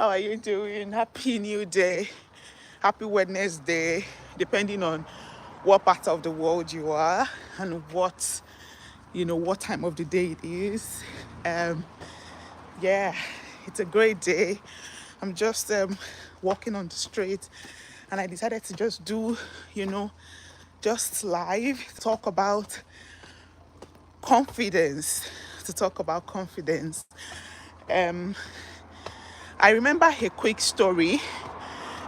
How are you doing? Happy New Day. Happy Wednesday, depending on what part of the world you are and what time of the day it is. Um, yeah, it's a great day. I'm just walking on the street and I decided to just do, just live talk about confidence, to talk about confidence. Um, I remember a quick story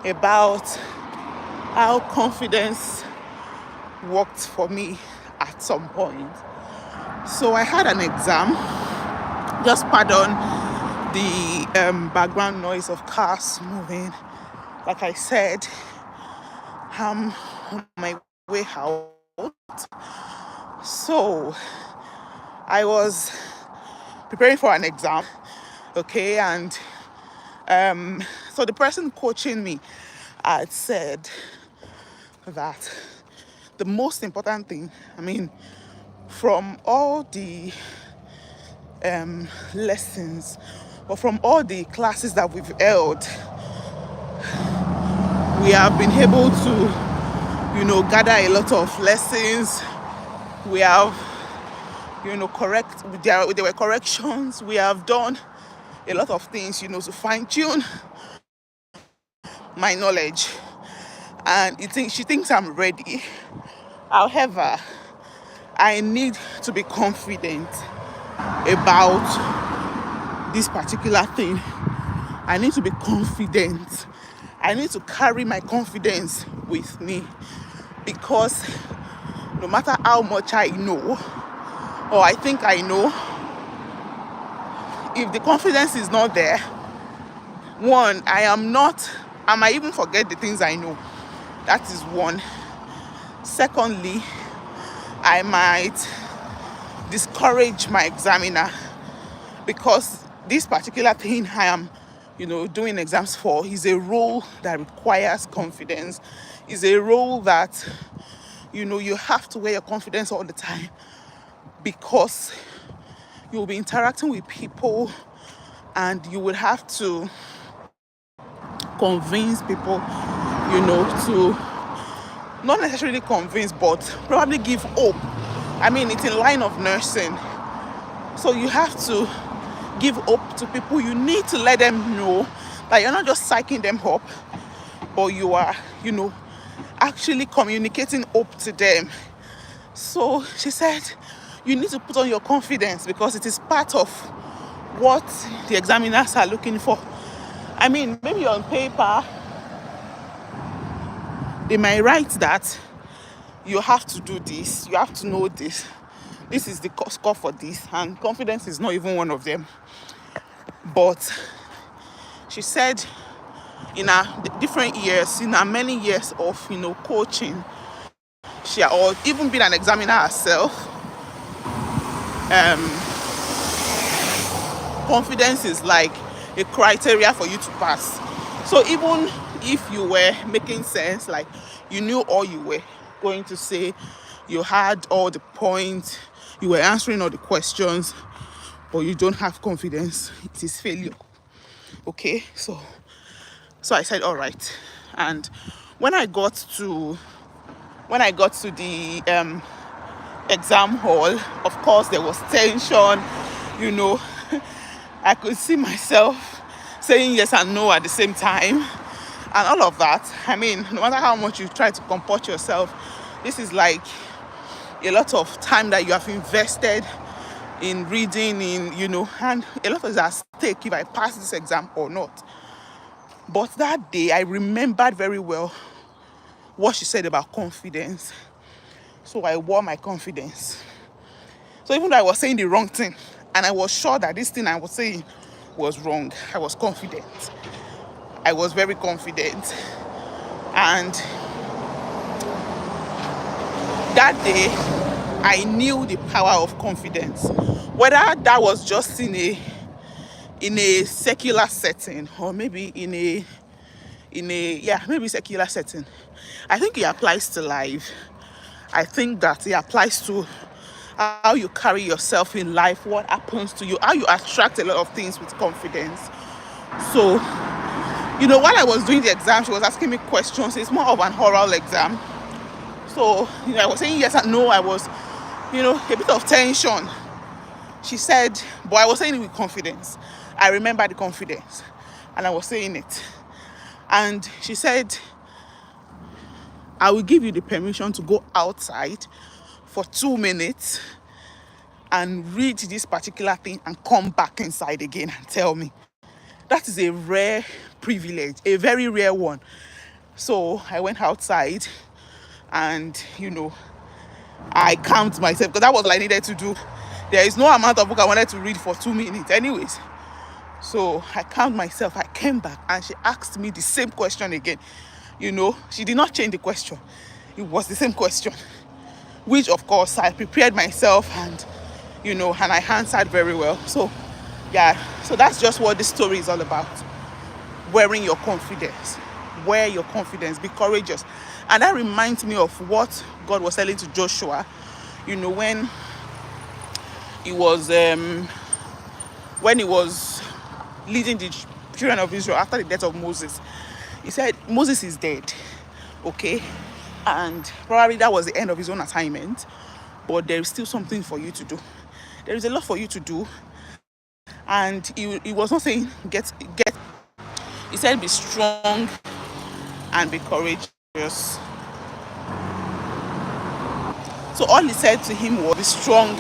about how confidence worked for me at some point. So I had an exam, just pardon the background noise of cars moving. Like I said, I'm on my way out. So I was preparing for an exam, okay, and so the person coaching me had said that the most important thing, from all the lessons or from all the classes that we've held, we have been able to, gather a lot of lessons. We have, there were corrections. We have done a lot of things, to fine tune my knowledge. And she thinks I'm ready. However, I need to be confident about this particular thing. I need to be confident. I need to carry my confidence with me, because no matter how much I know or I think I know, if the confidence is not there, one, I might even forget the things I know. That is one. Secondly, I might discourage my examiner, because this particular thing I am, doing exams for is a role that requires confidence. Is a role that, you have to wear your confidence all the time, because you'll be interacting with people and you will have to convince people, to not necessarily convince, but probably give hope. It's in line of nursing. So you have to give hope to people. You need to let them know that you're not just psyching them up, but you are, actually communicating hope to them. So she said, you need to put on your confidence, because it is part of what the examiners are looking for. Maybe on paper, they might write that you have to do this, you have to know this, this is the score for this, and confidence is not even one of them. But she said in her different years, in her many years of, coaching, or even being an examiner herself, confidence is like a criteria for you to pass. So even if you were making sense, like you knew all you were going to say, you had all the points, you were answering all the questions, but you don't have confidence, it is failure. Okay, so I said all right. And when I got to the exam hall, of course there was tension. I could see myself saying yes and no at the same time, and all of that. No matter how much you try to comport yourself, this is like a lot of time that you have invested in reading, and a lot is at stake if I pass this exam or not. But that day, I remembered very well what she said about confidence. So I wore my confidence. So even though I was saying the wrong thing, and I was sure that this thing I was saying was wrong, I was confident. I was very confident. And that day, I knew the power of confidence. Whether that was just in a secular setting, or maybe in a maybe secular setting, I think it applies to life. I think that it applies to how you carry yourself in life, what happens to you, how you attract a lot of things with confidence. So While I was doing the exam, she was asking me questions. It's more of an oral exam. So, I was saying yes and no. I was, a bit of tension. She said, but I was saying it with confidence. I remember the confidence. And I was saying it. And she said, I will give you the permission to go outside for 2 minutes and read this particular thing and come back inside again and tell me. That is a rare privilege, a very rare one. So I went outside and, I calmed myself because that was what I needed to do. There is no amount of book I wanted to read for 2 minutes anyways. So I calmed myself. I came back and she asked me the same question again. She did not change the question. It was the same question, which of course I prepared myself and, and I answered very well. So, yeah, so that's just what this story is all about. Wearing your confidence. Wear your confidence. Be courageous. And that reminds me of what God was telling to Joshua, when he was leading the children of Israel after the death of Moses. He said, Moses is dead, okay? And probably that was the end of his own assignment, but there is still something for you to do. There is a lot for you to do. And he was not saying get. He said be strong and be courageous. So all he said to him was be strong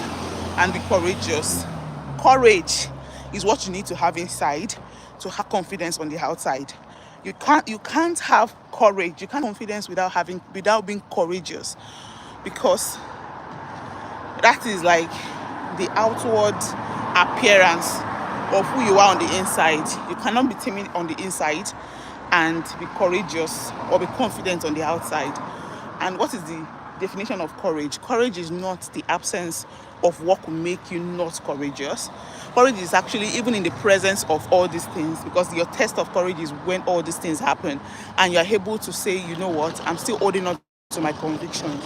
and be courageous. Courage is what you need to have inside to have confidence on the outside. You can't have courage, you can't have confidence without being courageous, because that is like the outward appearance of who you are on the inside. You cannot be timid on the inside and be courageous or be confident on the outside. And what is the definition of courage? Courage is not the absence of what will make you not courageous. Courage is actually even in the presence of all these things, because your test of courage is when all these things happen and you're able to say, you know what, I'm still holding on to my convictions.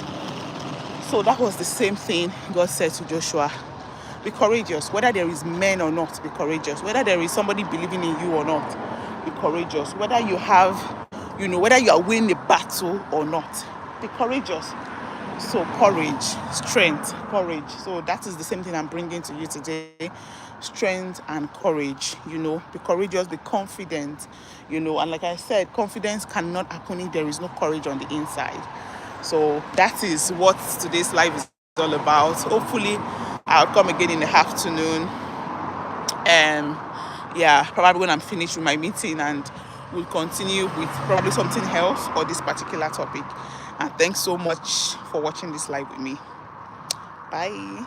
So that was the same thing God said to Joshua. Be courageous. Whether there is men or not, be courageous. Whether there is somebody believing in you or not, be courageous. Whether you have, whether you are winning the battle or not, be courageous. So courage, strength, courage. So that is the same thing I'm bringing to you today. Strength and courage. Be courageous, be confident. And like I said, confidence cannot happen if there is no courage on the inside. So that is what today's live is all about. Hopefully I'll come again in the afternoon. Probably when I'm finished with my meeting, and we'll continue with probably something else or this particular topic. And thanks so much for watching this live with me. Bye.